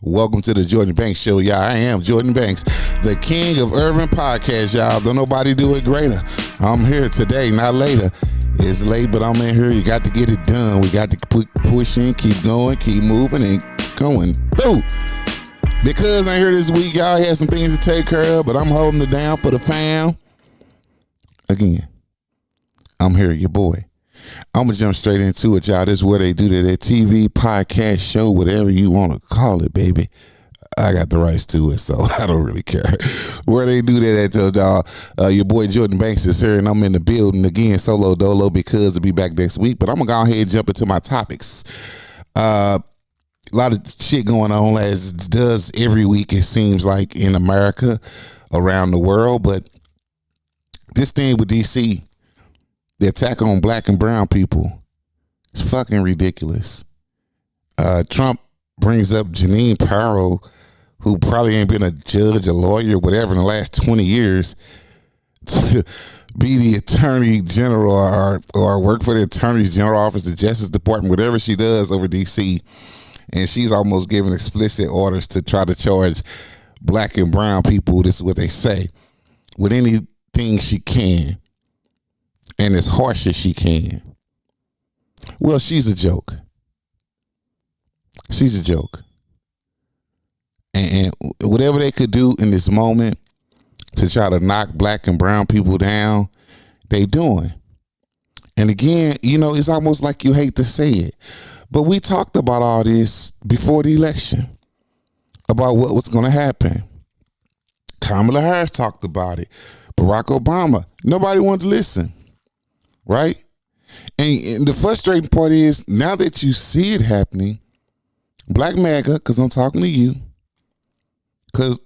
Welcome to the Jordan Banks Show, y'all. I am Jordan Banks, the king of urban podcasts, y'all. Don't nobody do it greater. I'm here today, not later. It's late, but I'm in here. You got to get it done. We got to keep pushing, keep going, keep moving, and going through. Because I'm here this week, y'all had some things to take care of, but I'm holding it down for the fam. Again, I'm here, your boy. I'm going to jump straight into it, y'all. This is what they do to their TV, podcast, show, whatever you want to call it, baby. I got the rights to it, so I don't really care. Where they do that at, y'all. Your boy Jordan Banks is here, and I'm in the building again, solo dolo, because I'll be back next week. But I'm going to go ahead and jump into my topics. A lot of shit going on, as it does every week, it seems like, in America, around the world. But this thing with D.C., the attack on black and brown people, is fucking ridiculous. Trump brings up Janine Pirro, who probably ain't been a judge, a lawyer, whatever, in the last 20 years, to be the attorney general or work for the attorney general office, the Justice Department, whatever she does over D.C., and she's almost given explicit orders to try to charge black and brown people, this is what they say, with anything she can, and as harsh as she can. Well, she's a joke. She's a joke. And whatever they could do in this moment to try to knock black and brown people down, they doing. And again, you know, it's almost like you hate to say it, but we talked about all this before the election, about what was going to happen. Kamala Harris talked about it. Barack Obama. Nobody wanted to listen. Right? And the frustrating part is, now that you see it happening, black MAGA, because I'm talking to you, because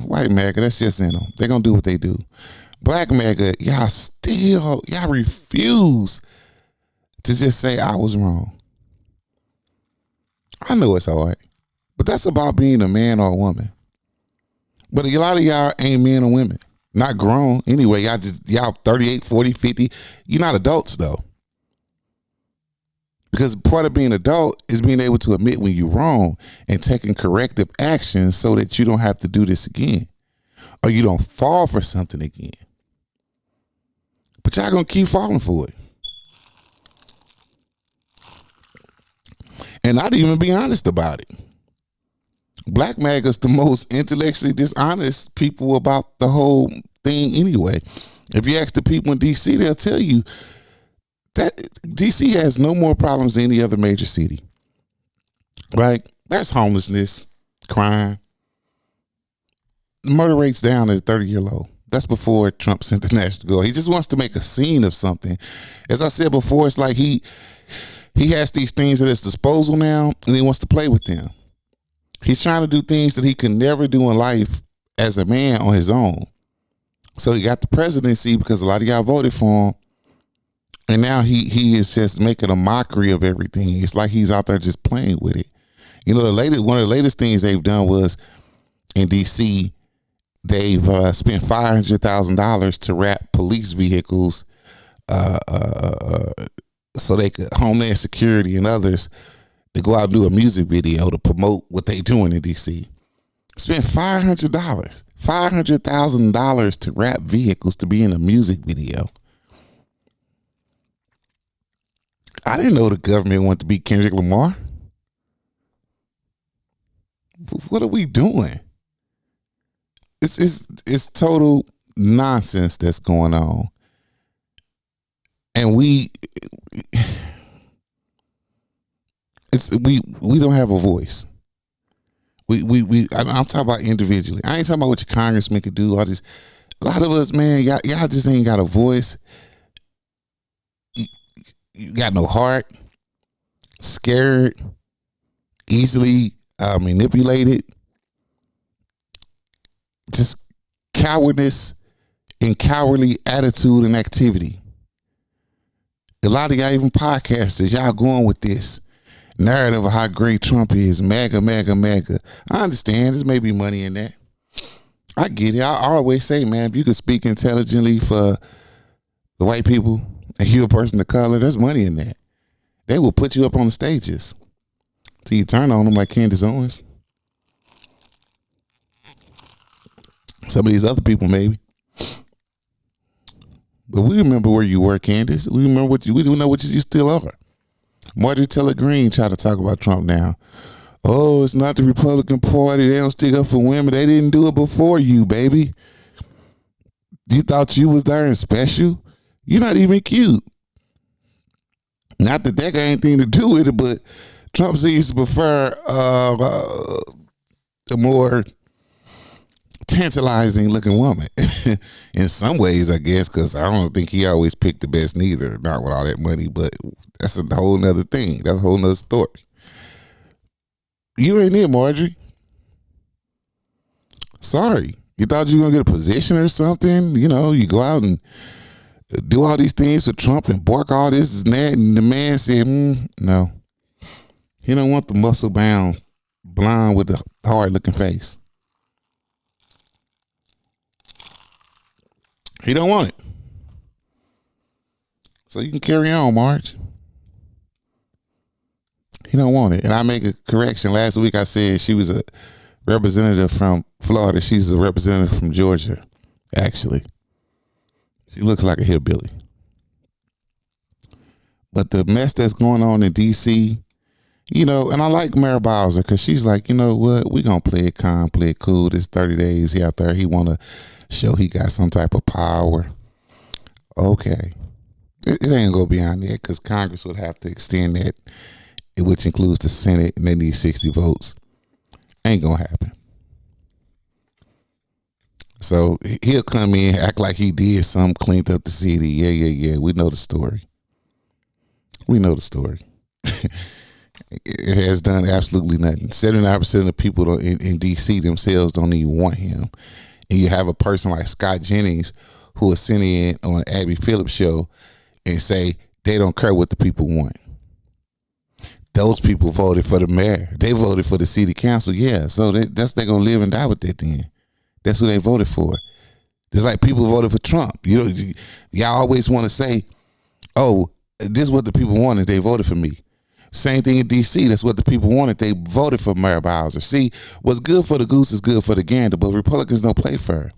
white MAGA, that's just in them. They're going to do what they do. Black MAGA, y'all refuse to just say I was wrong. I know it's hard, but that's about being a man or a woman. But a lot of y'all ain't men or women. Not grown. Anyway, y'all 38, 40, 50. You're not adults, though. Because part of being adult is being able to admit when you're wrong and taking corrective action so that you don't have to do this again. Or you don't fall for something again. But y'all gonna keep falling for it. And I'd even be honest about it. Black MAGA's the most intellectually dishonest people about the whole thing anyway. If you ask the people in D.C., they'll tell you that D.C. has no more problems than any other major city. Right? There's homelessness, crime. Murder rate's down at a 30-year low. That's before Trump sent the National Guard. He just wants to make a scene of something. As I said before, it's like he has these things at his disposal now, and he wants to play with them. He's trying to do things that he could never do in life as a man on his own. So he got the presidency because a lot of y'all voted for him. And now he is just making a mockery of everything. It's like he's out there just playing with it. You know, one of the latest things they've done was in D.C., they've spent $500,000 to wrap police vehicles so they could, Homeland Security and others, to go out and do a music video to promote what they doing in D.C. Spent $500,000 to wrap vehicles to be in a music video. I didn't know the government wanted to be Kendrick Lamar. What are we doing? It's total nonsense that's going on. And we don't have a voice. I'm talking about individually. I ain't talking about what your congressman could do. All this. A lot of us, man, y'all just ain't got a voice. You got no heart. Scared. Easily manipulated. Just cowardness and cowardly attitude and activity. A lot of y'all, even podcasters, y'all going with this narrative of how great Trump is. MAGA, MAGA, MAGA. I understand. There's maybe money in that. I get it. I always say, man, if you could speak intelligently for the white people and you're a person of color, there's money in that. They will put you up on the stages till you turn on them like Candace Owens. Some of these other people maybe. But we remember where you were, Candace. We remember we don't know what you still are. Marjorie Taylor Greene tried to talk about Trump now. Oh, it's not the Republican Party. They don't stick up for women. They didn't do it before you, baby. You thought you was there and special? You're not even cute. Not that got anything to do with it, but Trump seems to prefer a more tantalizing looking woman. In some ways, I guess, because I don't think he always picked the best neither, not with all that money, but that's a whole nother thing. That's a whole nother story. You ain't it, Marjorie. Sorry. You thought you were going to get a position or something? You know, you go out and do all these things for Trump and bark all this and that. And the man said, no. He don't want the muscle-bound blonde with the hard-looking face. He don't want it. So you can carry on, Marge. He don't want it. And I make a correction. Last week I said she was a representative from Florida. She's a representative from Georgia, actually. She looks like a hillbilly. But the mess that's going on in D.C., you know, and I like Mary Bowser because she's like, you know what, we going to play it calm, play it cool. This 30 days he out there. He want to show he got some type of power. Okay. It ain't going to go beyond that because Congress would have to extend that, which includes the Senate, and they need 60 votes. Ain't going to happen. So he'll come in, act like he did something, cleaned up the city. Yeah. We know the story. It has done absolutely nothing. 79% of the people in D.C. themselves don't even want him. And you have a person like Scott Jennings who is sitting in on Abby Phillips' show and say they don't care what the people want. Those people voted for the mayor. They voted for the city council. Yeah, so they're going to live and die with that then. That's who they voted for. It's like people voted for Trump. You know, y'all always want to say, oh, this is what the people wanted. They voted for me. Same thing in D.C. That's what the people wanted. They voted for Mary Bowser. See, what's good for the goose is good for the gander, but Republicans don't play fair.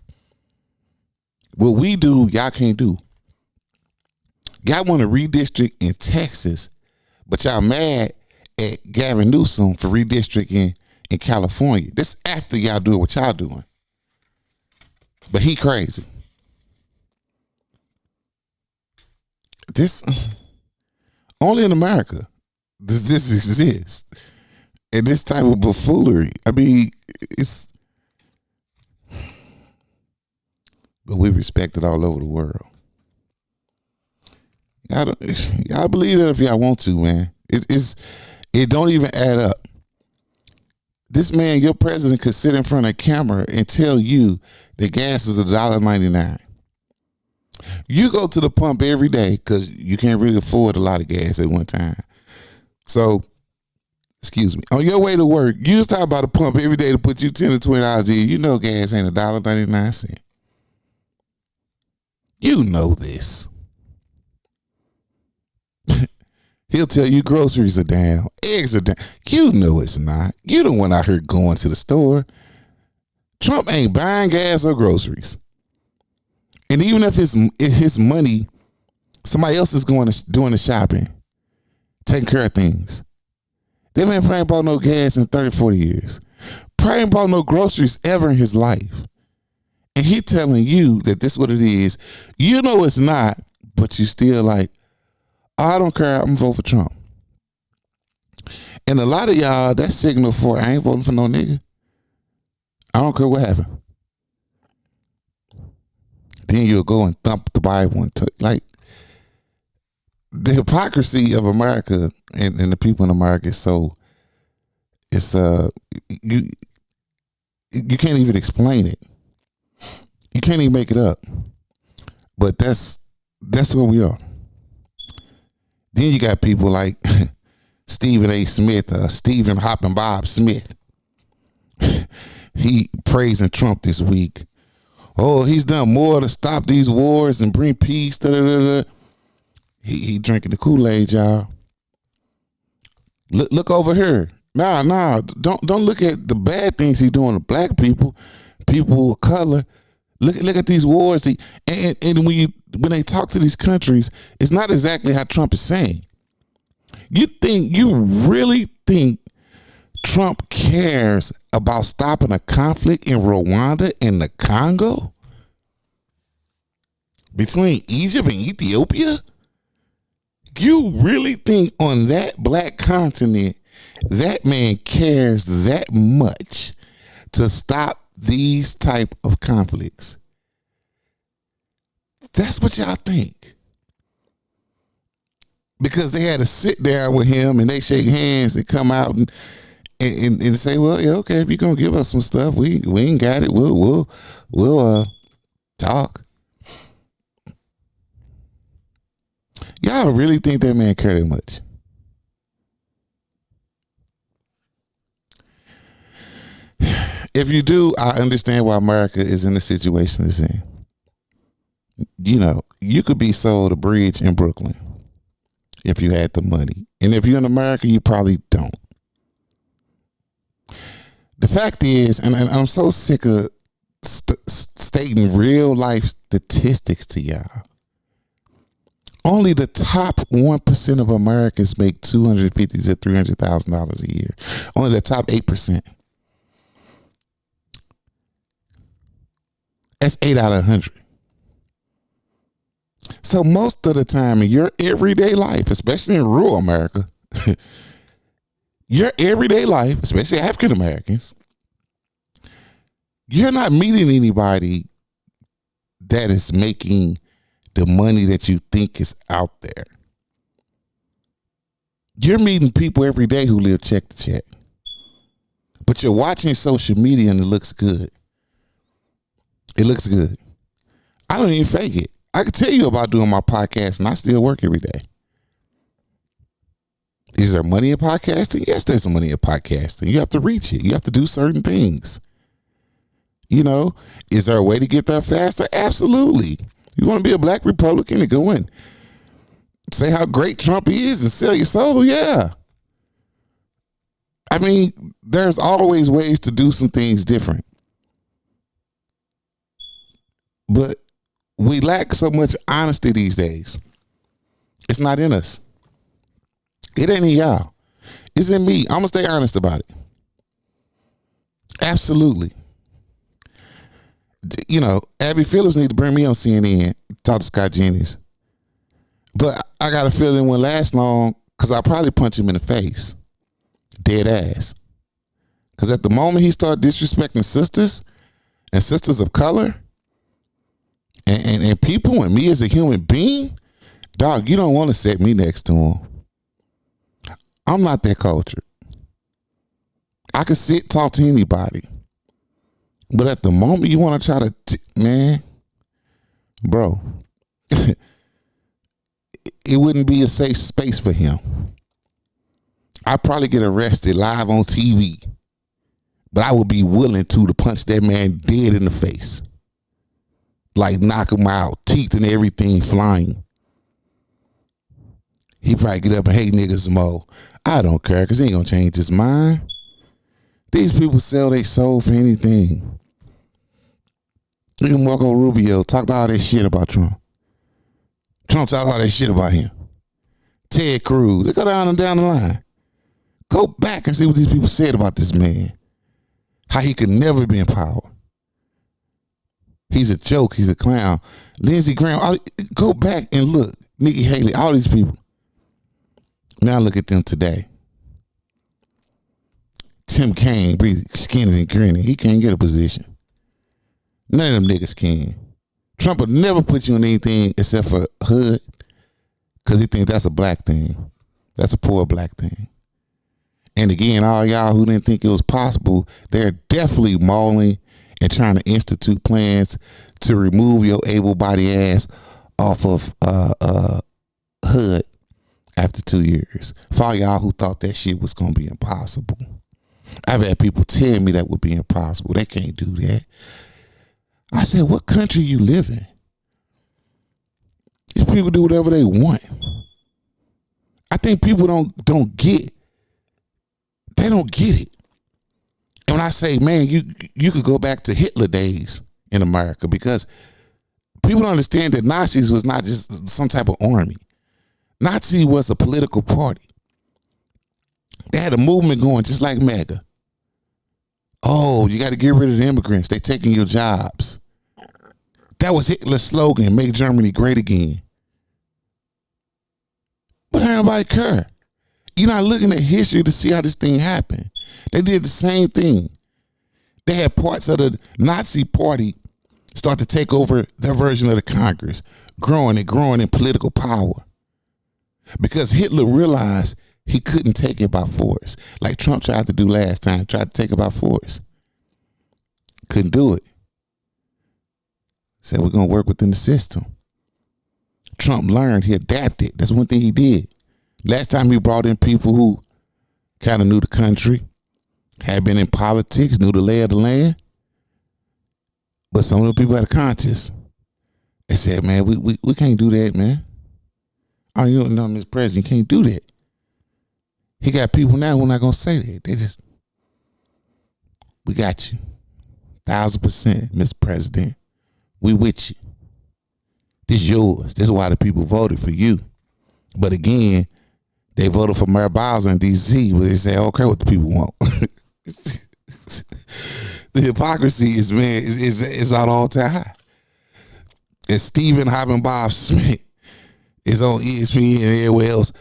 What we do, y'all can't do. Y'all want to redistrict in Texas, but y'all mad at Gavin Newsom for redistricting in California. This after y'all doing what y'all doing. But he crazy. This only in America does this exist. And this type of buffoonery. I mean, it's, but we respect it all over the world. Y'all believe that if y'all want to, man. It don't even add up. This man, your president, could sit in front of a camera and tell you that gas is $1.99. You go to the pump every day because you can't really afford a lot of gas at one time. So, excuse me, on your way to work, you stop by the pump every day to put you $10 to $20 in. You know gas ain't $1.99. You know this. He'll tell you groceries are down, eggs are down. You know it's not. You the one out here going to the store. Trump ain't buying gas or groceries. And even if it's his money, somebody else is going to doing the shopping, taking care of things. They ain't bought no gas in 30, 40 years. Probably ain't bought no groceries ever in his life. And he telling you that this is what it is. You know it's not, but you still like, I don't care. I'm going to vote for Trump. And a lot of y'all, that signal for I ain't voting for no nigga. I don't care what happened. Then you'll go and thump the Bible and like the hypocrisy of America and the people in America is so it's you can't even explain it. You can't even make it up. But that's where we are. Then you got people like Stephen A. Smith, Stephen Hoppin' Bob Smith. He praising Trump this week. Oh, he's done more to stop these wars and bring peace. Da, da, da, da. He drinking the Kool-Aid, y'all. Look over here. Nah. Don't look at the bad things he's doing to black people, people of color, Look at these wars. And when they talk to these countries, it's not exactly how Trump is saying. You really think Trump cares about stopping a conflict in Rwanda and the Congo? Between Egypt and Ethiopia? You really think on that black continent that man cares that much to stop these type of conflicts? That's what y'all think. Because they had to sit down with him and they shake hands and come out and say, well, yeah, okay, if you're gonna give us some stuff, we ain't got it. We'll talk. Y'all really think that man cared that much? If you do, I understand why America is in the situation it's in. You know, you could be sold a bridge in Brooklyn if you had the money. And if you're in America, you probably don't. The fact is, and I'm so sick of stating real life statistics to y'all. Only the top 1% of Americans make $250,000 to $300,000 a year. Only the top 8%. That's 8 out of 100. So most of the time in your everyday life, especially in rural America, your everyday life, especially African Americans, you're not meeting anybody that is making the money that you think is out there. You're meeting people every day who live check to check. But you're watching social media and it looks good. It looks good. I don't even fake it. I can tell you about doing my podcast and I still work every day. Is there money in podcasting? Yes, there's money in podcasting. You have to reach it. You have to do certain things. You know, is there a way to get there faster? Absolutely. You want to be a black Republican and go in, say how great Trump is and sell your soul? Yeah. I mean, there's always ways to do some things different. But we lack so much honesty these days. It's not in us. It ain't in y'all. It's in me. I'm going to stay honest about it. Absolutely. You know, Abby Phillips need to bring me on CNN, talk to Scott Jennings. But I got a feeling it won't last long because I'll probably punch him in the face. Dead ass. Because at the moment he started disrespecting sisters and sisters of color and people and me as a human being, dog, you don't want to set me next to him. I'm not that culture. I can sit, talk to anybody. But at the moment you want to try to, man, bro, it wouldn't be a safe space for him. I'd probably get arrested live on TV, but I would be willing to punch that man dead in the face. Like knock him out, teeth and everything flying. He probably get up and hate niggas more. I don't care because he ain't going to change his mind. These people sell their soul for anything. Look at Marco Rubio talk all that shit about Trump. Trump talk all that shit about him. Ted Cruz. They go down and down the line. Go back and see what these people said about this man. How he could never be in power. He's a joke. He's a clown. Lindsey Graham. Go back and look. Nikki Haley. All these people. Now look at them today. Tim Kaine, skinning and grinning. He can't get a position. None of them niggas can. Trump would never put you in anything except for hood because he thinks that's a black thing. That's a poor black thing. And again, all y'all who didn't think it was possible, they're definitely mauling and trying to institute plans to remove your able-bodied ass off of hood after 2 years. For all y'all who thought that shit was going to be impossible. I've had people tell me that would be impossible. They can't do that. I said, what country you live in? These people do whatever they want. I think people don't get. They don't get it. And when I say, man, you could go back to Hitler days in America, because people don't understand that Nazis was not just some type of army. Nazi was a political party. They had a movement going just like MAGA. Oh, you got to get rid of the immigrants. They taking your jobs. That was Hitler's slogan, make Germany great again. But everybody care. You're not looking at history to see how this thing happened. They did the same thing. They had parts of the Nazi party start to take over their version of the Congress, growing in political power. Because Hitler realized he couldn't take it by force, like Trump tried to do last time, tried to take it by force. Couldn't do it. Said we're going to work within the system. Trump learned, he adapted. That's one thing he did. Last time he brought in people who kind of knew the country, had been in politics, knew the lay of the land. But some of the people had a conscience. They said, man, we can't do that, man. Oh, you don't know, Mr. President, you can't do that. He got people now who are not going to say that. They just, we got you. 1,000%, Mr. President. We with you. This yours. This is why the people voted for you. But again, they voted for Mayor Bowser in D.C. where they say, okay, what the people want. The hypocrisy is at all time high. And Stephen Bob Smith is on ESPN and everywhere else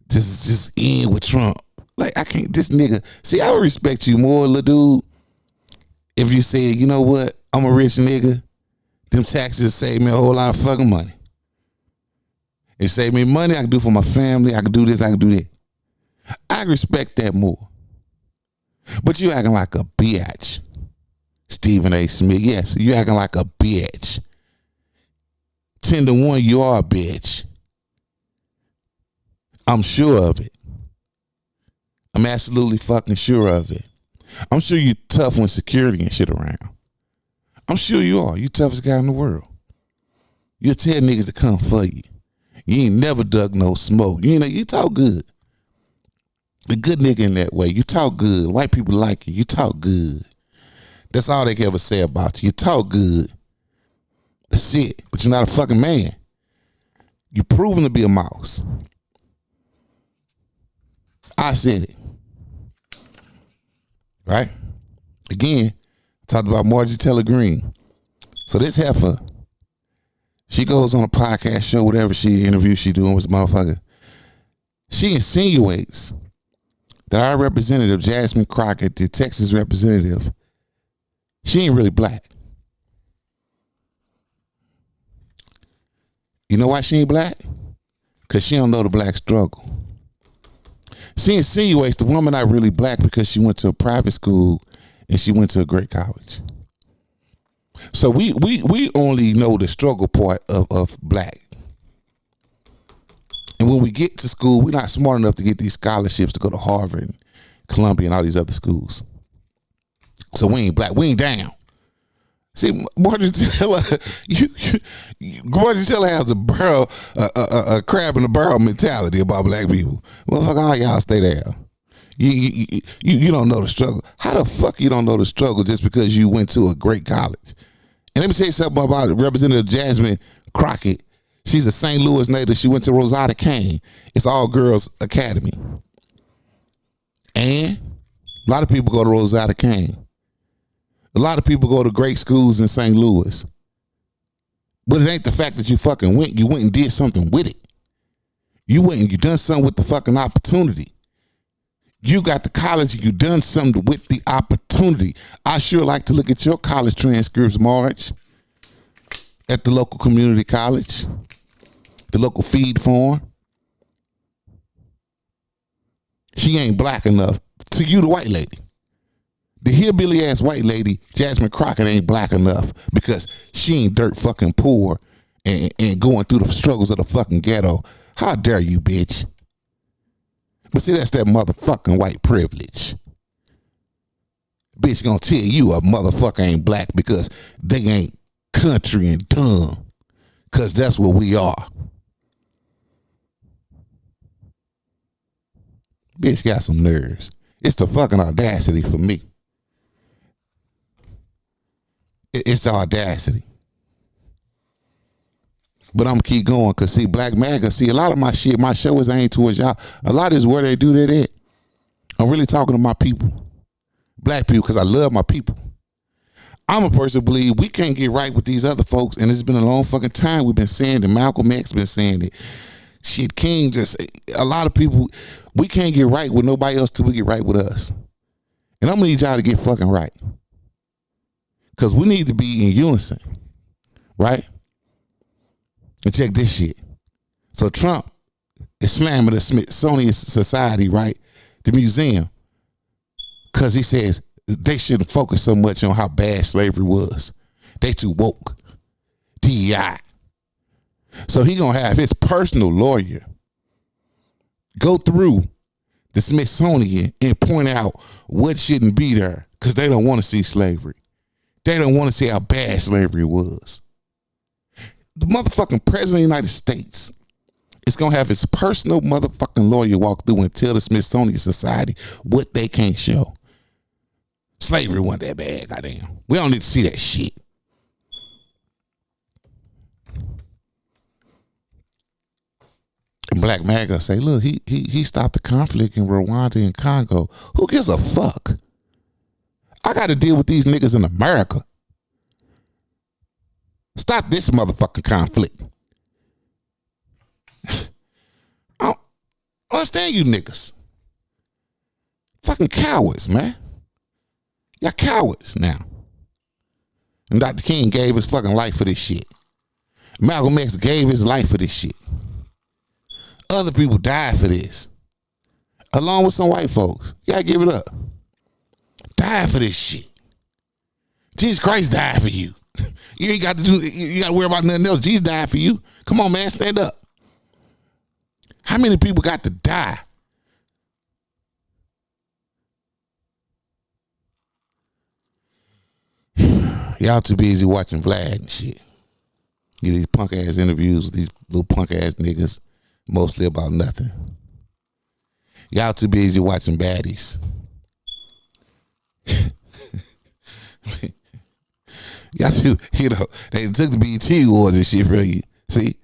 just in with Trump. Like, I can't, this nigga, see, I would respect you more, little dude, if you said, you know what, I'm a rich nigga. Them taxes save me a whole lot of fucking money. It saved me money I can do for my family. I can do this, I can do that. I respect that more. But you acting like a bitch. Stephen A. Smith, yes, you acting like a bitch. 10-1, you are a bitch. I'm sure of it. I'm absolutely fucking sure of it. I'm sure you tough when security and shit around. I'm sure you are. You toughest guy in the world. You'll tell niggas to come for you. You ain't never dug no smoke. You talk good. The good nigga in that way. You talk good. White people like you. You talk good. That's all they can ever say about you. You talk good. That's it. But you're not a fucking man. You're proven to be a mouse. I said it. Right? Again, I talked about Marjorie Taylor Greene. So this heifer, she goes on a podcast show, whatever interview she doing with the motherfucker. She insinuates that our representative, Jasmine Crockett, the Texas representative, she ain't really black. You know why she ain't black? Because she don't know the black struggle. She insinuates the woman not really black because she went to a private school and she went to a great college. So we only know the struggle part of black. And when we get to school, we're not smart enough to get these scholarships to go to Harvard and Columbia and all these other schools. So we ain't black. We ain't down. See, Marjorie Taylor, Marjorie Taylor has a crab in a barrel mentality about black people. Motherfucker, all y'all stay there. You don't know the struggle. How the fuck you don't know the struggle just because you went to a great college? And let me tell you something about Representative Jasmine Crockett. She's a St. Louis native. She went to Rosetta Kane. It's all girls academy. And a lot of people go to Rosetta Kane. A lot of people go to great schools in St. Louis. But it ain't the fact that you fucking went. You went and did something with it. You went and you done something with the fucking opportunity. You got the college and you done something with the opportunity. I sure like to look at your college transcripts, Marge, at the local community college, the local feed farm. She ain't black enough. To you, the white lady. The hillbilly ass white lady, Jasmine Crockett, ain't black enough because she ain't dirt fucking poor and going through the struggles of the fucking ghetto. How dare you, bitch? But see, that's that motherfucking white privilege. Bitch gonna tell you a motherfucker ain't black because they ain't country and dumb. Cause that's what we are. Bitch got some nerves. It's the fucking audacity for me. It's the audacity. But I'm gonna keep going because see, Black MAGA, see a lot of my shit, my show is aimed towards y'all. A lot is where they do that at. I'm really talking to my people, black people, because I love my people. I'm a person who believe we can't get right with these other folks, and it's been a long fucking time we've been saying it. Malcolm X been saying it. Shit, King just, a lot of people, we can't get right with nobody else till we get right with us. And I'm gonna need y'all to get fucking right. Because we need to be in unison, right? And check this shit. So Trump is slamming the Smithsonian Society, right? The museum. Because he says they shouldn't focus so much on how bad slavery was. They too woke. DEI. So he gonna have his personal lawyer go through the Smithsonian and point out what shouldn't be there because they don't want to see slavery. They don't want to see how bad slavery was. The motherfucking president of the United States is gonna have his personal motherfucking lawyer walk through and tell the Smithsonian Society what they can't show. Slavery wasn't that bad, goddamn. We don't need to see that shit. And Black MAGA say, look, he stopped the conflict in Rwanda and Congo. Who gives a fuck? I got to deal with these niggas in America. Stop this motherfucking conflict. I don't understand you niggas. Fucking cowards, man. Y'all cowards now. And Dr. King gave his fucking life for this shit. Malcolm X gave his life for this shit. Other people died for this. Along with some white folks. Y'all give it up. Died for this shit. Jesus Christ died for you. You ain't got to do, you got to worry about nothing else. Jesus died for you. Come on, man, stand up. How many people got to die? Y'all too busy watching Vlad and shit. Get these punk ass interviews with these little punk ass niggas, mostly about nothing. Y'all too busy watching baddies. Y'all too, they took the BET awards and shit from you. See,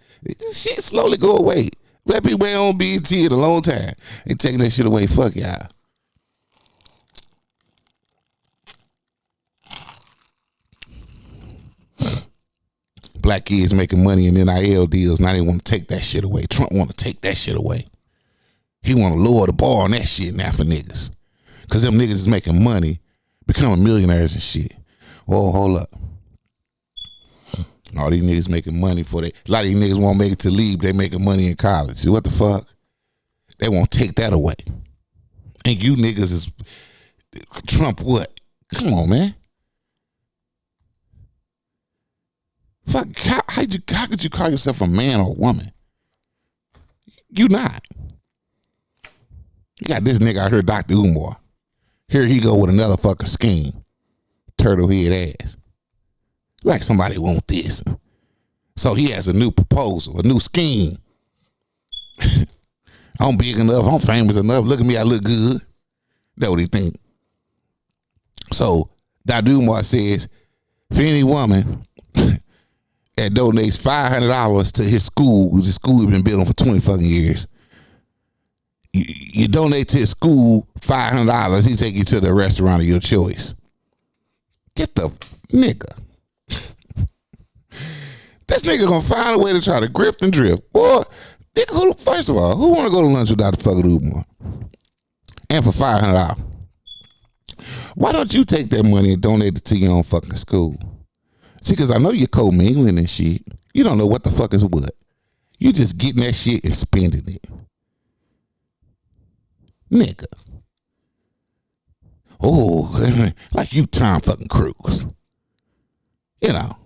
shit slowly go away. Black people ain't on BET in a long time. They taking that shit away. Fuck y'all. Black kids making money in NIL deals. Now they want to take that shit away. Trump want to take that shit away. He want to lower the bar on that shit now for niggas. Because them niggas is making money, becoming millionaires and shit. Whoa, hold up. All these niggas making money for they. A lot of these niggas won't make it to leave. They making money in college. What the fuck? They won't take that away. And you niggas is Trump what? Come on, man. Fuck, how could you call yourself a man or a woman? You not. You got this nigga out here, Dr. Umar. Here he go with another fucking scheme. Turtle head ass. Like somebody want this. So he has a new proposal, a new scheme. I'm big enough, I'm famous enough. Look at me, I look good. That's what he think. So Dr. Umar says, for any woman that donates $500 to his school, the school he's been building for 20 fucking years. You donate to his school $500, he take you to the restaurant of your choice. Get the nigga. This nigga gonna find a way to try to grift and drift. Boy, nigga, first of all, who wanna go to lunch with Dr. fucking Umar? And for $500. Why don't you take that money and donate it to your own fucking school? See, because I know you're co-mingling and shit. You don't know what the fuck is what. You just getting that shit and spending it. Nigga. Oh, like you Tom fucking Cruise. You know.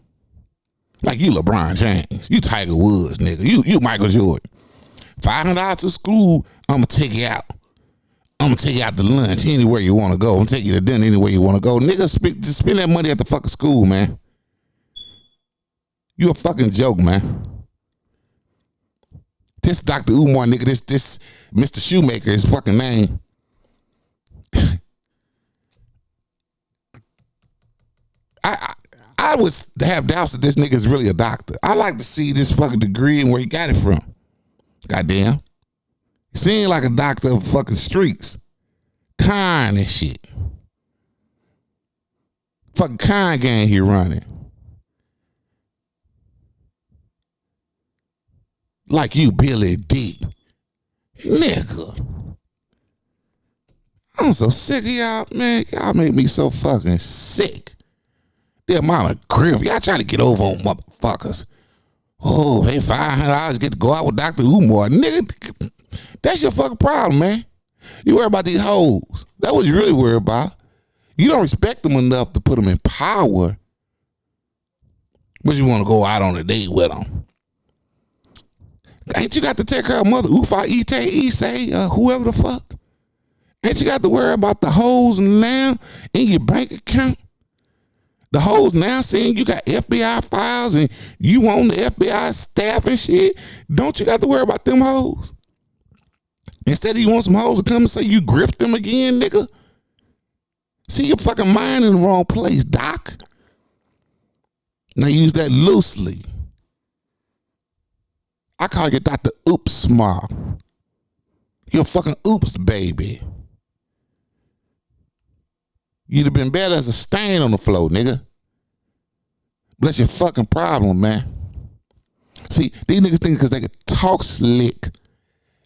Like you LeBron James. You Tiger Woods, nigga. You Michael Jordan. $500 to school, I'm going to take you out. I'm going to take you out to lunch anywhere you want to go. I'm going to take you to dinner anywhere you want to go. Nigga, just spend that money at the fucking school, man. You a fucking joke, man. This Dr. Umar nigga, this Mr. Shoemaker, his fucking name. I I would have doubts that this nigga is really a doctor. I like to see this fucking degree and where he got it from. Goddamn. He seemed like a doctor of fucking streets. Kind and shit. Fucking kind gang he running. Like you, Billy D. Nigga. I'm so sick of y'all, man. Y'all make me so fucking sick. The amount of grief. Y'all trying to get over on motherfuckers. Oh, they $500 get to go out with Dr. Umar. Nigga, that's your fucking problem, man. You worry about these hoes. That's what you really worry about. You don't respect them enough to put them in power, but you want to go out on a date with them. Ain't you got to take care of mother Ufa Ite Ise, whoever the fuck? Ain't you got to worry about the hoes now in your bank account? The hoes now saying you got FBI files and you on the FBI staff and shit. Don't you got to worry about them hoes? Instead of you want some hoes to come and say you grift them again, nigga. See your fucking mind in the wrong place, doc. Now use that loosely. I call you Dr. Oops Smart. You're a fucking oops baby. You'd have been better as a stain on the floor, nigga. But that's your fucking problem, man. See, these niggas think because they could talk slick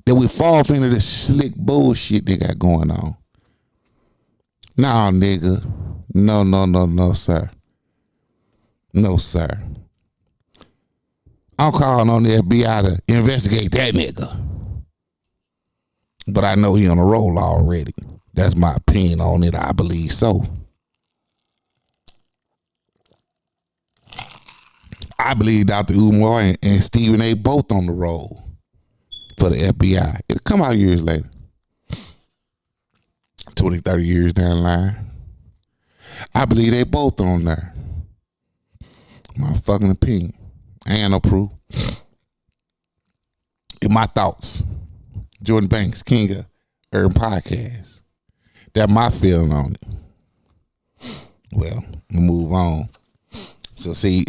that we fall into this slick bullshit they got going on. Nah, nigga. No, sir. No, sir. I'm calling on the FBI to investigate that nigga. But I know he on a roll already. That's my opinion on it. I believe so. I believe Dr. Umar and Stephen A. both on the roll for the FBI. It'll come out years later. 20, 30 years down the line. I believe they both on there. My fucking opinion. I ain't no proof. In my thoughts. Jordan Banks, King of Urban Podcast. That's my feeling on it. Well, we'll move on. So see,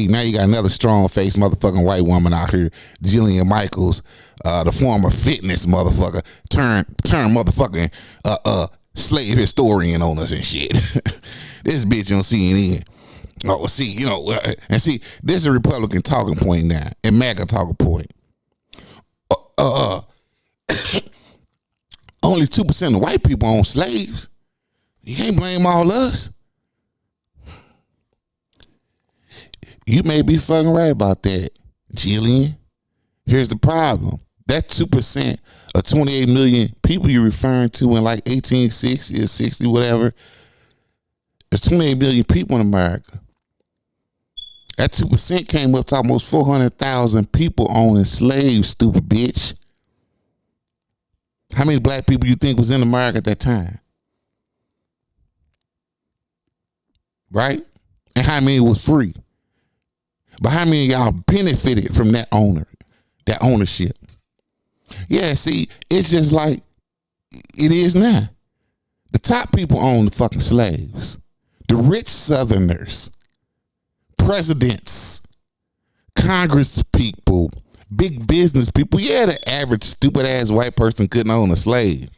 now you got another strong face motherfucking white woman out here, Jillian Michaels, the former fitness motherfucker, turn motherfucking slave historian on us and shit. This bitch on CNN. Oh, see, and see, this is a Republican talking point now, and MAGA talking point. Only 2% of white people own slaves. You can't blame all us. You may be fucking right about that, Jillian. Here's the problem. That 2% of 28 million people you're referring to in like 1860 or 60, whatever, there's 28 million people in America. That 2% came up to almost 400,000 people owning slaves, stupid bitch. How many black people you think was in America at that time? Right? And how many was free? But how many of y'all benefited from that ownership? Yeah, see, it's just like it is now. The top people own the fucking slaves. The rich Southerners, presidents, Congress people, big business people. Yeah, the average stupid ass white person couldn't own a slave.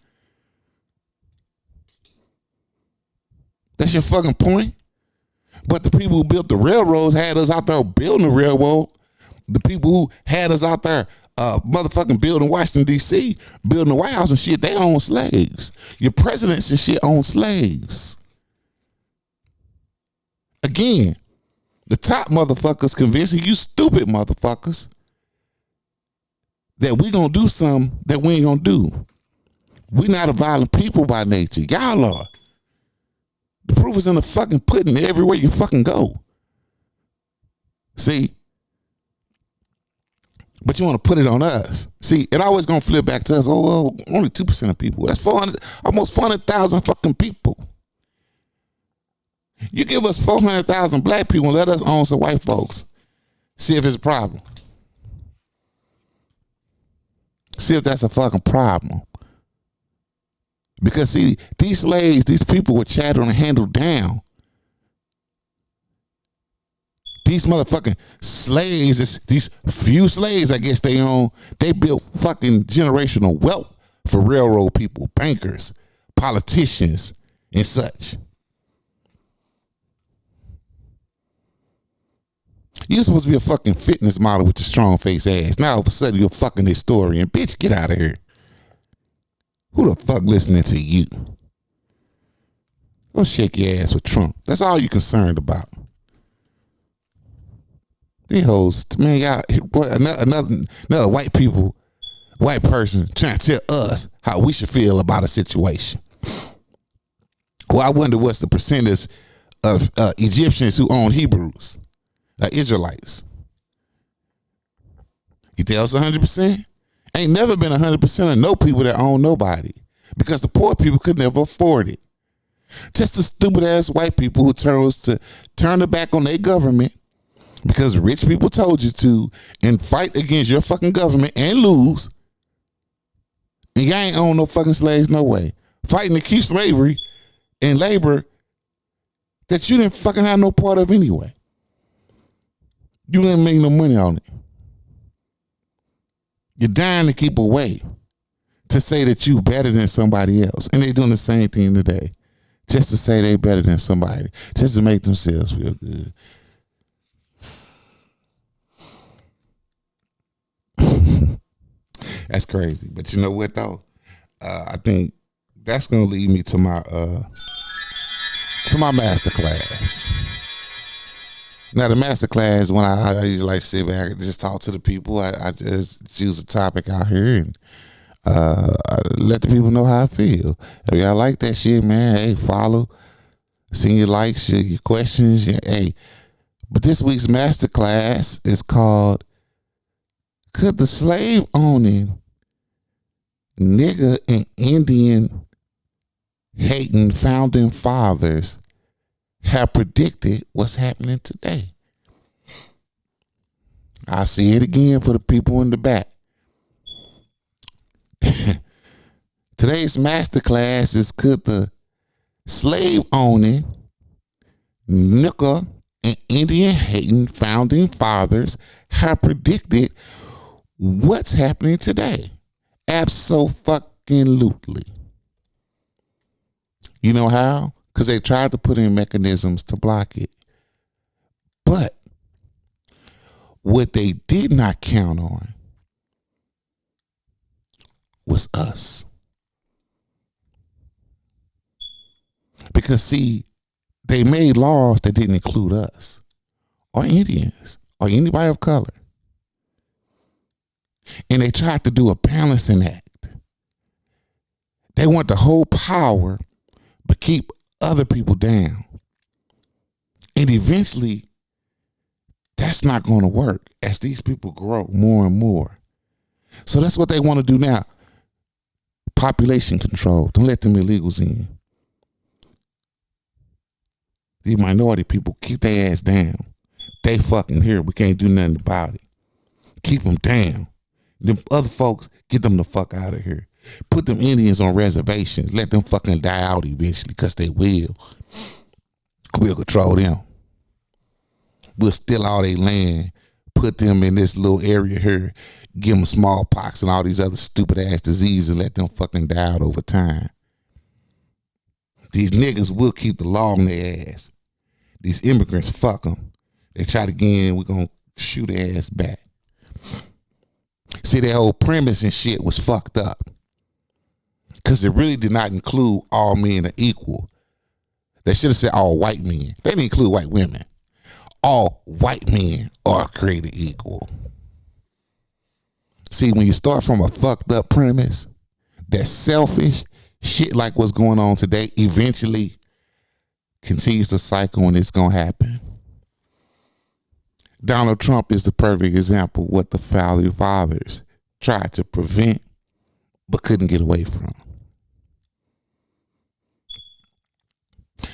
That's your fucking point? But the people who built the railroads had us out there building the railroad. The people who had us out there motherfucking building Washington, D.C., building the White House and shit, they own slaves. Your presidents and shit own slaves. Again, the top motherfuckers convincing you stupid motherfuckers that we gonna do something that we ain't gonna do. We not a violent people by nature. Y'all are. The proof is in the fucking pudding everywhere you fucking go. See? But you want to put it on us. See, it always gonna flip back to us. Oh, well, only 2% of people. That's 400, almost 400,000 fucking people. You give us 400,000 black people and let us own some white folks. See if it's a problem. See if that's a fucking problem. Because see, these slaves, these people were chatted and handled down. These motherfucking slaves, these few slaves, I guess they own, they built fucking generational wealth for railroad people, bankers, politicians, and such. You're supposed to be a fucking fitness model with your strong face ass. Now all of a sudden you're a fucking historian. Bitch, get out of here. Who the fuck listening to you? Go shake your ass with Trump. That's all you concerned about. These hoes, man, y'all, another white person trying to tell us how we should feel about a situation. Well, I wonder what's the percentage of Egyptians who own Hebrews, Israelites. You tell us 100%? Ain't never been 100% of no people that own nobody because the poor people could never afford it. Just the stupid ass white people who chose to turn their back on their government because rich people told you to and fight against your fucking government and lose. And y'all ain't own no fucking slaves, no way. Fighting to keep slavery and labor that you didn't fucking have no part of anyway. You didn't make no money on it. You're dying to keep away to say that you better than somebody else. And they doing the same thing today. Just to say they better than somebody. Just to make themselves feel good. That's crazy. But you know what though? I think that's gonna lead me to my master class. Now the master class, when I usually like sit back and just talk to the people, I just choose a topic out here and let the people know how I feel. If y'all like that shit, man, hey, follow, send your likes, your questions, hey. But this week's master class is called "Could the Slave Owning Nigger and Indian Hating Founding Fathers have predicted what's happening today?" I'll say it again for the people in the back. Today's masterclass is could the slave owning, nigger, and Indian hating founding fathers have predicted what's happening today? Abso-fucking-lutely. You know how? Because they tried to put in mechanisms to block it. But what they did not count on was us. Because see, they made laws that didn't include us or Indians or anybody of color. And they tried to do a balancing act. They want to hold power but keep other people down. And eventually, that's not going to work as these people grow more and more. So that's what they want to do now. Population control. Don't let them illegals in. These minority people, keep their ass down. They fucking here. We can't do nothing about it. Keep them down. Them other folks, get them the fuck out of here. Put them Indians on reservations. Let them fucking die out eventually, because they will. We'll control them. We'll steal all their land. Put them in this little area here. Give them smallpox and all these other stupid ass diseases. Let them fucking die out over time. These niggas will keep the law on their ass. These immigrants, fuck them. They try to get in, we're going to shoot their ass back. See, their whole premise and shit was fucked up. Because it really did not include all men are equal. They should have said all white men. They didn't include white women. All white men are created equal. See, when you start from a fucked up premise that's selfish, shit like what's going on today eventually continues the cycle, and it's going to happen. Donald Trump is the perfect example of what the founding fathers tried to prevent but couldn't get away from.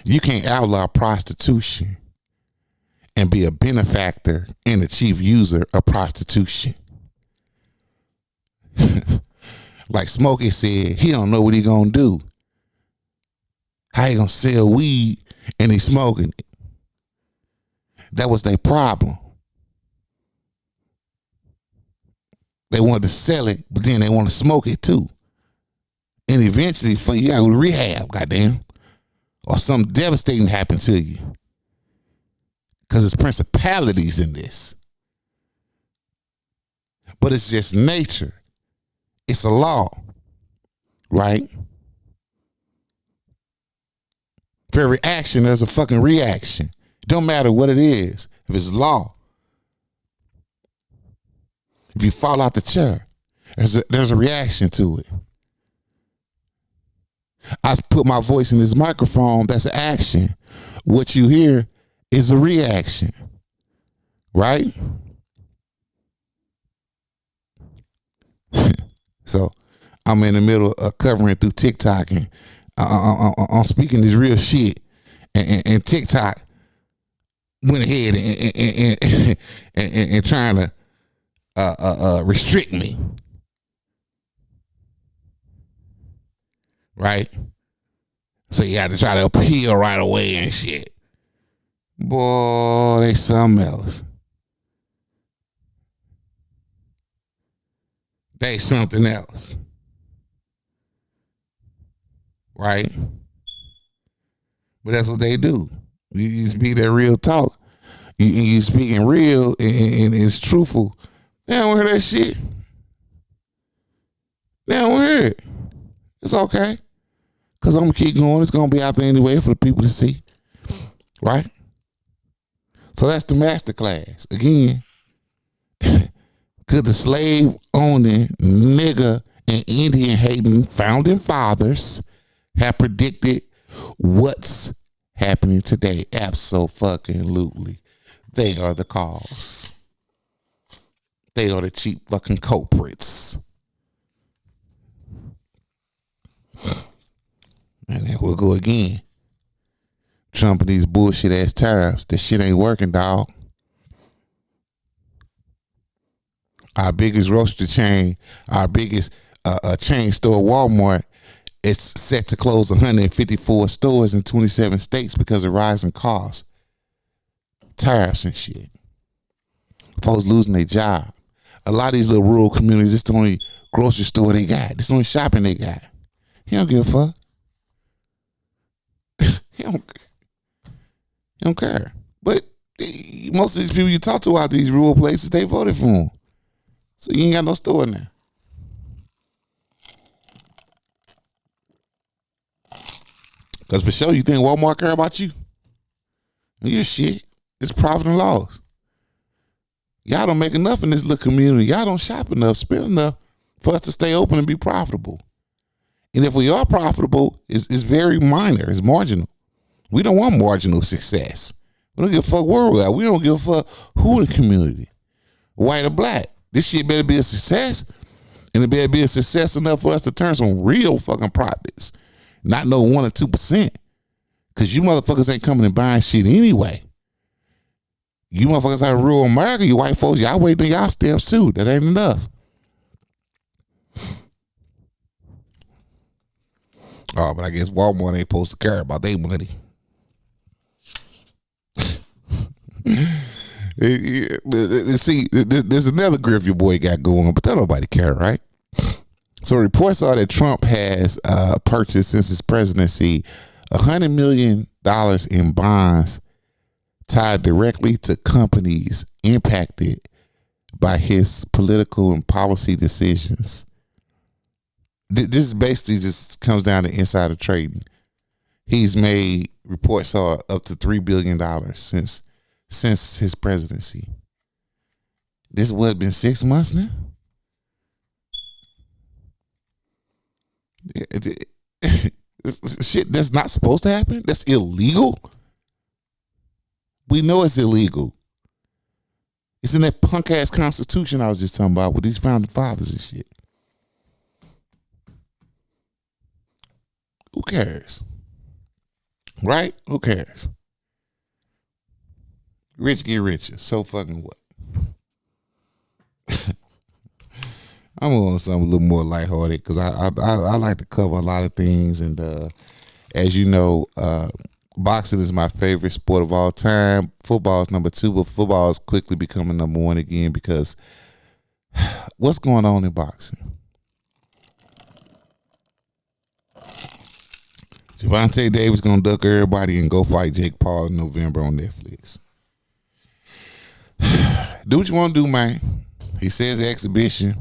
You can't outlaw prostitution and be a benefactor and a chief user of prostitution. Like Smokey said, he don't know what he gonna do. How he gonna sell weed and he smoking it? That was their problem. They wanted to sell it, but then they want to smoke it too. And eventually, you got to go to rehab, goddamn. Or something devastating happened to you. Because there's principalities in this. But it's just nature. It's a law. Right? For every action, there's a fucking reaction. It don't matter what it is. If it's law. If you fall out the chair, there's a reaction to it. I put my voice in this microphone, that's an action. What you hear is a reaction. Right? So I'm in the middle of covering through TikTok and I'm speaking this real shit. And TikTok went ahead and trying to restrict me. Right? So you had to try to appeal right away and shit. Boy, they something else. They something else. Right? But that's what they do. You speak that real talk. You speaking real and it's truthful. They don't hear that shit. They don't hear it. It's okay. Because I'm going to keep going. It's going to be out there anyway for the people to see. Right? So that's the masterclass. Again, could the slave owning nigga and Indian hating founding fathers have predicted what's happening today? Abso-fucking-lutely. They are the cause. They are the cheap fucking culprits. And then we'll go again. Trump and these bullshit ass tariffs. This shit ain't working, dog. Our biggest grocery chain, our biggest chain store, Walmart, is set to close 154 stores in 27 states because of rising costs. Tariffs and shit. Folks losing their job. A lot of these little rural communities, this is the only grocery store they got. This is the only shopping they got. He don't give a fuck. He don't care. But most of these people you talk to out these rural places, they voted for him. So you ain't got no store now. Because for sure, you think Walmart care about you? Your shit. It's profit and loss. Y'all don't make enough in this little community. Y'all don't shop enough, spend enough for us to stay open and be profitable. And if we are profitable, it's very minor. It's marginal. We don't want marginal success. We don't give a fuck where we're at. We don't give a fuck who in the community, white or black. This shit better be a success, and it better be a success enough for us to turn some real fucking profits, not no 1 or 2%. Because you motherfuckers ain't coming and buying shit anyway. You motherfuckers out of rural America, you white folks, y'all waiting on y'all steps too. That ain't enough. Oh, but I guess Walmart ain't supposed to care about their money. See, there's another grift your boy got going on, but that nobody care, right? So reports are that Trump has purchased since his presidency $100 million in bonds tied directly to companies impacted by his political and policy decisions. This basically just comes down to insider trading. He's made, reports are, up to $3 billion since his presidency. This what, been 6 months now? Shit that's not supposed to happen? That's illegal? We know it's illegal. It's in that punk ass constitution I was just talking about with these founding fathers and shit. Who cares? Right? Who cares? Rich get richer. So fucking what? I'm on something a little more lighthearted because I like to cover a lot of things, and as you know, Boxing is my favorite sport of all time. Football is number two, but football is quickly becoming number one again because what's going on in boxing? Javante Davis gonna duck everybody and go fight Jake Paul in November on Netflix. Do what you want to do, man. He says exhibition.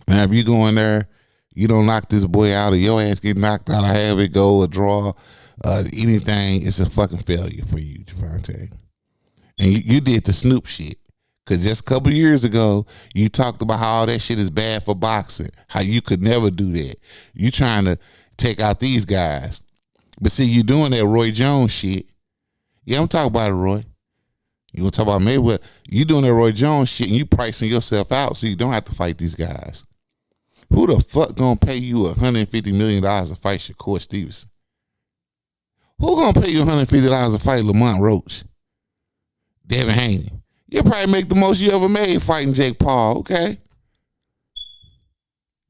Now, if you go in there, you don't knock this boy out, or your ass get knocked out, or have it go, or draw, anything, it's a fucking failure for you, Javante. And you did the Snoop shit. Because just a couple years ago, you talked about how all that shit is bad for boxing, how you could never do that. You trying to take out these guys. But see, you doing that Roy Jones shit. Yeah, I'm talking about it, Roy. You want to talk about Mayweather? You doing that Roy Jones shit and you pricing yourself out so you don't have to fight these guys. Who the fuck gonna pay you $150 million to fight Shakur Stevenson? Who gonna pay you $150 to fight Lamont Roach? Devin Haney. You'll probably make the most you ever made fighting Jake Paul, okay?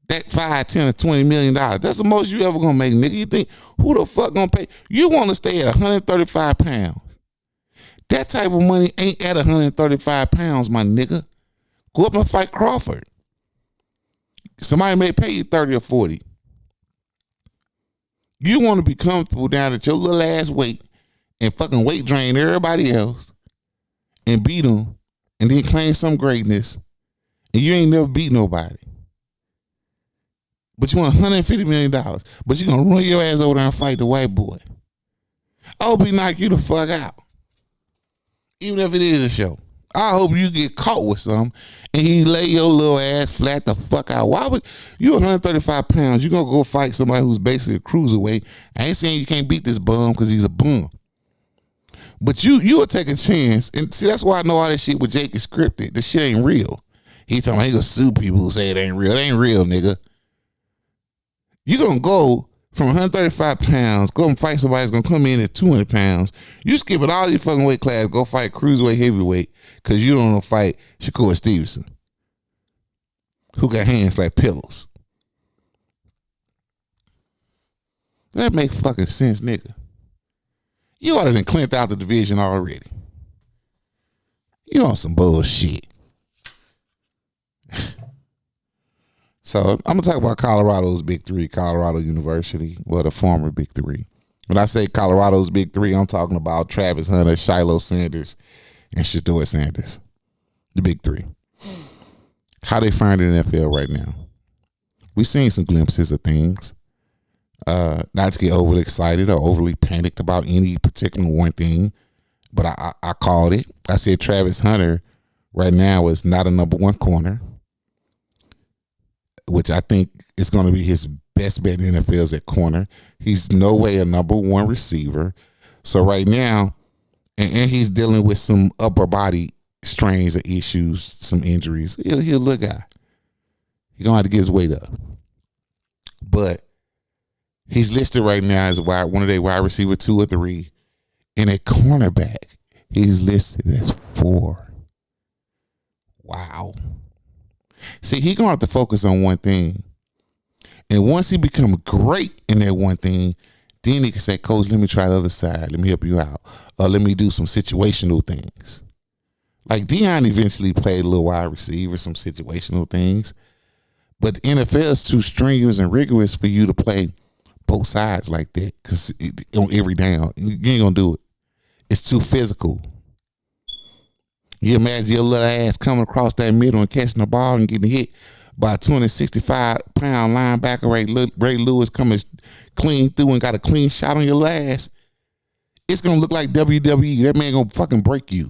That $5, $10, or $20 million. That's the most you ever gonna make, nigga. You think who the fuck gonna pay? You wanna stay at 135 pounds. That type of money ain't at 135 pounds, my nigga. Go up and fight Crawford. Somebody may pay you 30 or 40. You want to be comfortable down at your little ass weight and fucking weight drain everybody else and beat them and then claim some greatness and you ain't never beat nobody. But you want $150 million, but you gonna run your ass over there and fight the white boy. I'll be knock you the fuck out. Even if it is a show. I hope you get caught with something and he lay your little ass flat the fuck out. Why would you 135 pounds? You gonna go fight somebody who's basically a cruiserweight. I ain't saying you can't beat this bum because he's a bum. But you will take a chance. And see, that's why I know all this shit with Jake is scripted. This shit ain't real. He talking about he gonna sue people who say it ain't real. It ain't real, nigga. You gonna go from 135 pounds, go and fight somebody that's gonna come in at 200 pounds. You skipping all these fucking weight classes, go fight cruiserweight, heavyweight, because you don't want to fight Shakur Stevenson, who got hands like pillows. That make fucking sense, nigga. You ought to have cleaned out the division already. You on some bullshit. So I'm going to talk about Colorado's Big Three, Colorado University, well, the former Big Three. When I say Colorado's Big Three, I'm talking about Travis Hunter, Shiloh Sanders, and Shedeur Sanders. The Big Three. How they find it in the NFL right now. We've seen some glimpses of things. Not to get overly excited or overly panicked about any particular one thing, but I called it. I said Travis Hunter right now is not a number one corner, which I think is going to be his best bet in the NFL is at corner. He's no way a number one receiver. So right now, and he's dealing with some upper body strains or issues, some injuries. He'll a little guy. He's going to have to get his weight up. But he's listed right now as one of their wide receiver 2 or 3. And at cornerback, he's listed as 4. Wow. See, he's going to have to focus on one thing. And once he becomes great in that one thing, then he can say, Coach, let me try the other side. Let me help you out. Or let me do some situational things. Like Deion eventually played a little wide receiver, some situational things. But the NFL is too strenuous and rigorous for you to play both sides like that. Because on every down, you ain't going to do it. It's too physical. You imagine your little ass coming across that middle and catching the ball and getting hit by a 265-pound linebacker, Ray Lewis coming clean through and got a clean shot on your ass. It's going to look like WWE. That man going to fucking break you.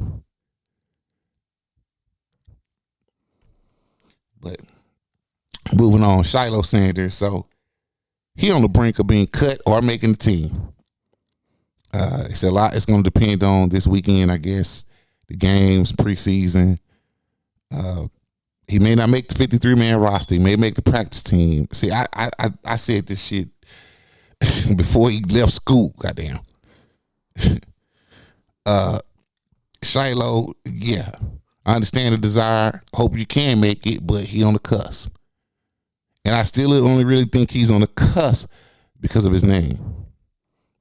But moving on, Shiloh Sanders. So he on the brink of being cut or making the team. It's a lot. It's going to depend on this weekend, I guess. The games, preseason. He may not make the 53-man roster. He may make the practice team. See, I said this shit before he left school. Goddamn. Shiloh, yeah. I understand the desire. Hope you can make it, but he on the cusp. And I still only really think he's on the cusp because of his name.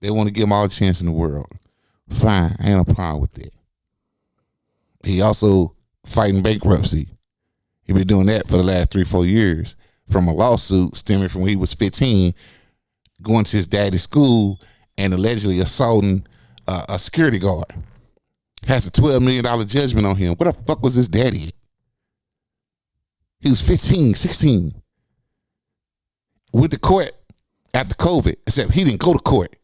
They want to give him all the chance in the world. Fine, I ain't no problem with that. He also fighting bankruptcy. He been doing that for the last 3-4 years from a lawsuit stemming from when he was 15, going to his daddy's school and allegedly assaulting a security guard. Has a $12 million judgment on him. Where the fuck was his daddy at? He was 15, 16. Went to court after COVID, except he didn't go to court.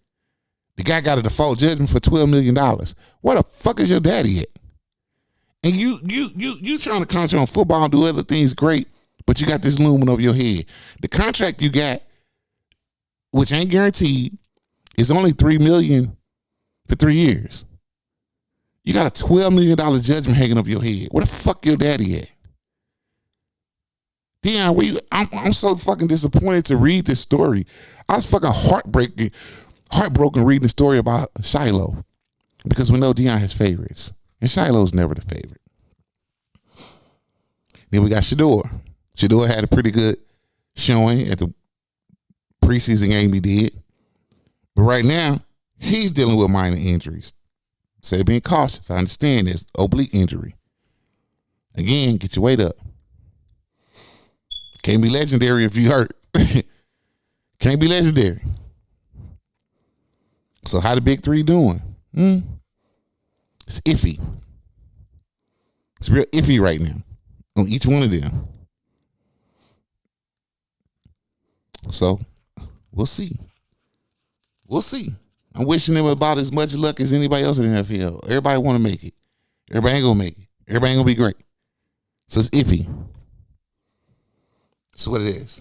The guy got a default judgment for $12 million. Where the fuck is your daddy at? And you trying to concentrate on football and do other things great, but you got this looming over your head. The contract you got, which ain't guaranteed, is only $3 million for 3 years. You got a $12 million judgment hanging over your head. Where the fuck your daddy at? Deion, I'm so fucking disappointed to read this story. I was fucking heartbroken reading the story about Shiloh, because we know Deion has favorites, and Shiloh's never the favorite. Then we got Shedeur. Shedeur had a pretty good showing at the preseason game he did, but right now he's dealing with minor injuries. Instead of being cautious, I understand this oblique injury. Again, get your weight up. Can't be legendary if you hurt. Can't be legendary. So how the big three doing? It's iffy. It's real iffy right now on each one of them. So we'll see. We'll see. I'm wishing them about as much luck as anybody else in the NFL. Everybody want to make it. Everybody ain't gonna make it. Everybody ain't gonna be great. So it's iffy. That's what it is.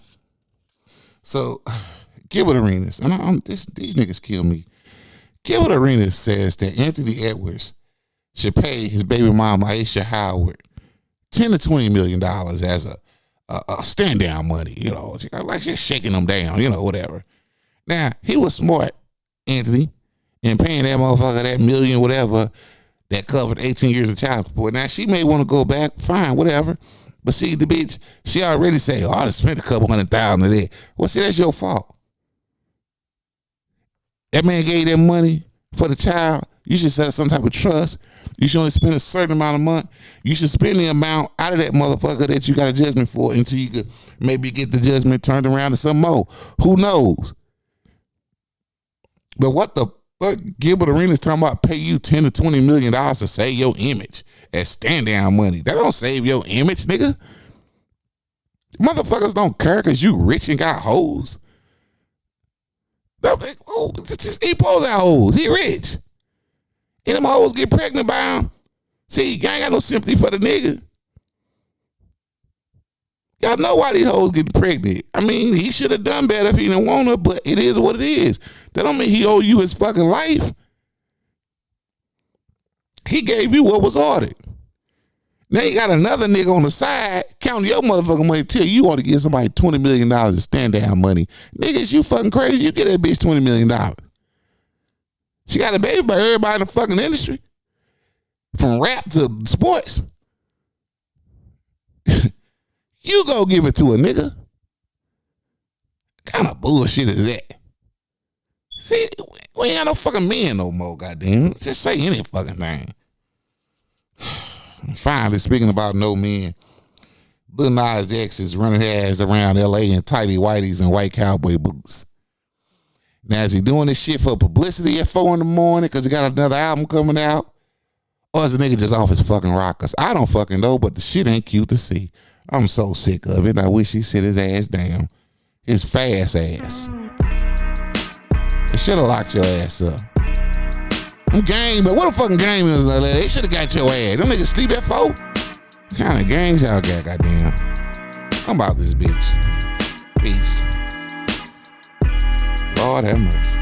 So Gilbert Arenas, and these niggas kill me. Gilbert Arenas says that Anthony Edwards should pay his baby mama Aisha Howard $10 to $20 million as a stand down money. You know, like just shaking them down. You know, whatever. Now he was smart, Anthony, in paying that motherfucker that million whatever that covered 18 years of child support. Now she may want to go back, fine, whatever. But see, the bitch, she already say, "Oh, I done spent a couple $100,000 of that." Well, see, that's your fault. That man gave that money for the child. You should set some type of trust. You should only spend a certain amount a month. You should spend the amount out of that motherfucker that you got a judgment for until you could maybe get the judgment turned around to some more. Who knows? But what the fuck Gilbert Arenas talking about pay you $10 to $20 million to save your image as stand down money? That don't save your image, nigga. Motherfuckers don't care because you rich and got hoes. He pulls out hoes. He rich. And them hoes get pregnant by him. See, you ain't got no sympathy for the nigga. Y'all know why these hoes getting pregnant. I mean, he should have done better if he didn't want her, but it is what it is. That don't mean he owe you his fucking life. He gave you what was ordered. Now you got another nigga on the side counting your motherfucking money till you want to give somebody $20 million of stand down money. Niggas, you fucking crazy. You get that bitch $20 million. She got a baby by everybody in the fucking industry. From rap to sports. You go give it to a nigga. What kind of bullshit is that? See, we ain't got no fucking men no more, goddamn. Just say any fucking thing. Finally, speaking about no men, Lil Nas X is running his ass around LA in tighty whities and white cowboy boots. Now, is he doing this shit for publicity at 4 in the morning because he got another album coming out? Or is the nigga just off his fucking rockers? I don't fucking know, but the shit ain't cute to see. I'm so sick of it. I wish he sit his ass down. His fast ass. They should have locked your ass up. I'm game, but what a fucking game is that? They should have got your ass. Them niggas sleep at 4? What kind of games y'all got, goddamn? I'm about this bitch. Peace. Lord have mercy.